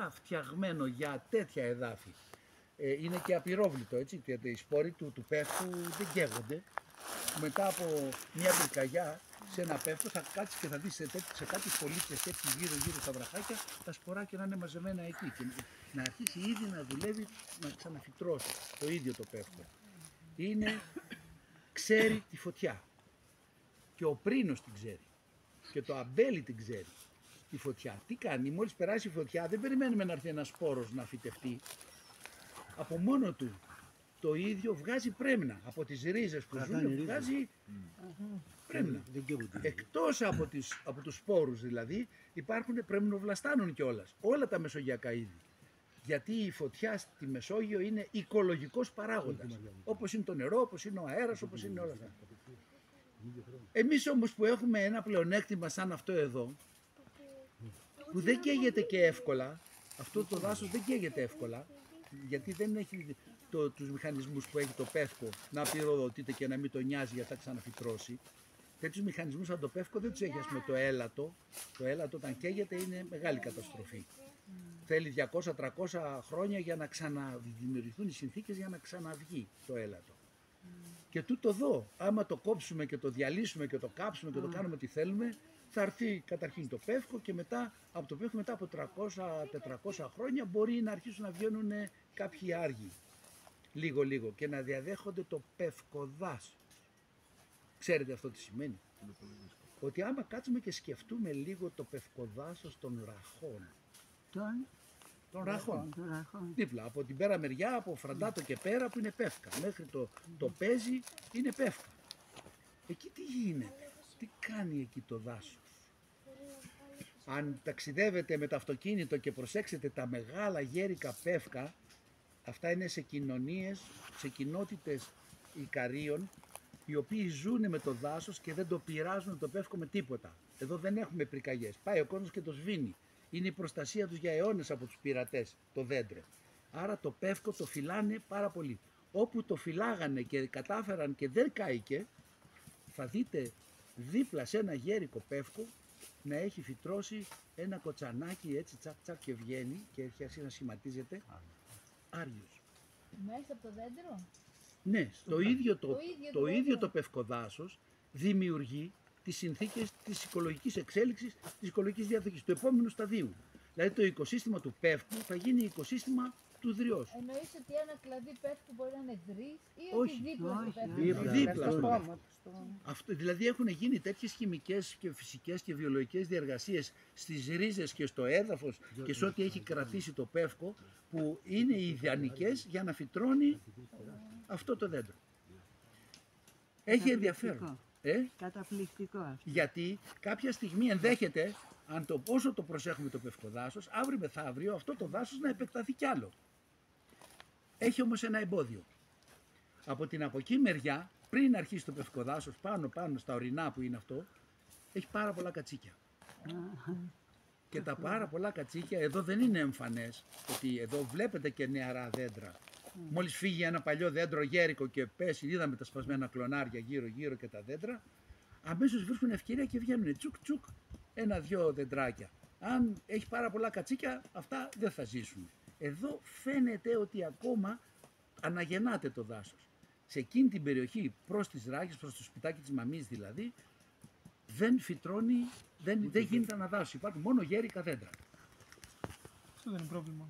ειδικά φτιαγμένο για τέτοια εδάφη. Είναι και απειρόβλητο, έτσι, γιατί οι σπόροι του πεύκου δεν καίγονται. Μετά από μια πυρκαγιά σε ένα πεύκο θα κάτσεις και θα δεις σε κάτι πολίτσες έτσι γύρω στα βραχάκια τα σποράκια να είναι μαζεμένα εκεί και να αρχίσει ήδη να δουλεύει, να ξαναφυτρώσει το ίδιο το πεύκο. Ξέρει τη φωτιά και ο πρίνος την ξέρει και το αμπέλι την ξέρει τη φωτιά. Τι κάνει, μόλις περάσει η φωτιά δεν περιμένουμε να έρθει ένας σπόρος να φυτευτεί. Από μόνο του το ίδιο βγάζει πρέμνα. Από τις ρίζες που ζουν βγάζει πρέμνα. Εκτός από τους σπόρους δηλαδή υπάρχουν πρεμνοβλαστάνων κιόλας. Όλα τα μεσογειακά είδη. Γιατί η φωτιά στη Μεσόγειο είναι οικολογικός παράγοντας. Όπως είναι το νερό, όπως είναι ο αέρας, όπως είναι όλα αυτά. Εμείς όμως που έχουμε ένα πλεονέκτημα σαν αυτό εδώ, που δεν καίγεται και εύκολα, αυτό το δάσος δεν καίγεται εύκολα, γιατί δεν έχει τους μηχανισμούς που έχει το πεύκο να πυροδοτείται και να μην το νοιάζει γιατί θα ξαναφυτρώσει. Τέτοιους μηχανισμούς σαν το πεύκο δεν τους έχει, ας πούμε, το έλατο. Το έλατο όταν καίγεται είναι μεγάλη καταστροφή. Θέλει 200-300 χρόνια για να ξαναδημιουργηθούν οι συνθήκες για να ξαναβγεί το έλατο. Και τούτο εδώ, άμα το κόψουμε και το διαλύσουμε και το κάψουμε και το κάνουμε ό,τι θέλουμε, θα έρθει καταρχήν το πεύκο και μετά από το πεύκο μετά από 300-400 χρόνια μπορεί να αρχίσουν να βγαίνουν κάποιοι άργοι λίγο και να διαδέχονται το πευκοδάσος. Ξέρετε αυτό τι σημαίνει? Ότι άμα κάτσουμε και σκεφτούμε λίγο το πευκοδάσος των ραχών. Των ραχών. Δίπλα, από την πέρα μεριά, από Φραντάτο και πέρα που είναι πεύκα. Μέχρι το Παίζι είναι πεύκα. Εκεί τι γίνεται, τι κάνει εκεί το δάσος? Αν ταξιδεύετε με το αυτοκίνητο και προσέξετε τα μεγάλα γέρικα πεύκα, αυτά είναι σε κοινωνίες, σε κοινότητες Ικαρίων, οι οποίοι ζουν με το δάσος και δεν το πειράζουν το πεύκο με τίποτα. Εδώ δεν έχουμε πυρκαγιές. Πάει ο κόσμος και το σβήνει. Είναι η προστασία τους για αιώνες από τους πειρατές, το δέντρο. Άρα το πεύκο το φυλάνε πάρα πολύ. Όπου το φυλάγανε και κατάφεραν και δεν κάηκε, θα δείτε δίπλα σε ένα γέρικο πεύκο να έχει φυτρώσει ένα κοτσανάκι έτσι τσακ και βγαίνει και έχει αρχίσει να σχηματίζεται άριος. Μέσα από το δέντρο? Ναι, το ίδιο το πευκοδάσος δημιουργεί τις συνθήκες της οικολογικής εξέλιξης, της οικολογικής διαδοχής, του επόμενου σταδίου. Δηλαδή το οικοσύστημα του πεύκου θα γίνει οικοσύστημα του δριός. Εννοείς ότι ένα κλαδί πεύκου μπορεί να είναι δρύς ή όχι, ότι δίπλα στο δίπλα. Αυτό, δηλαδή έχουν γίνει τέτοιες χημικές και φυσικές και βιολογικές διεργασίες στις ρίζες και στο έδαφος και σε ό,τι έχει κρατήσει το πεύκο που είναι ιδανικές για να φυτρώνει αυτό το δέντρο. Έχει ενδιαφέρον. Καταπληκτικό αυτό. Γιατί κάποια στιγμή ενδέχεται, όσο το προσέχουμε το πευκοδάσος, αύριο μεθαύριο αυτό το δάσος να επεκταθεί κι άλλο. Έχει όμως ένα εμπόδιο. Από εκεί μεριά, πριν αρχίσει το πευκοδάσος, πάνω στα ορεινά που είναι αυτό, έχει πάρα πολλά κατσίκια. Και τα πάρα πολλά κατσίκια εδώ δεν είναι εμφανές, ότι εδώ βλέπετε και νεαρά δέντρα. Μόλις φύγει ένα παλιό δέντρο γέρικο και πέσει, είδαμε τα σπασμένα κλονάρια γύρω και τα δέντρα, αμέσως βρίσκουν ευκαιρία και βγαίνουν τσουκ, ένα-δυο δεντράκια. Αν έχει πάρα πολλά κατσίκια, αυτά δεν θα ζήσουν. Εδώ φαίνεται ότι ακόμα αναγεννάται το δάσος. Σε εκείνη την περιοχή, προς τις ράγες, προς το σπιτάκι της μαμής δηλαδή, δεν φυτρώνει, δεν γίνεται αναδάσωση. Υπάρχουν μόνο γέρικα δέντρα. Αυτό δεν είναι πρόβλημα.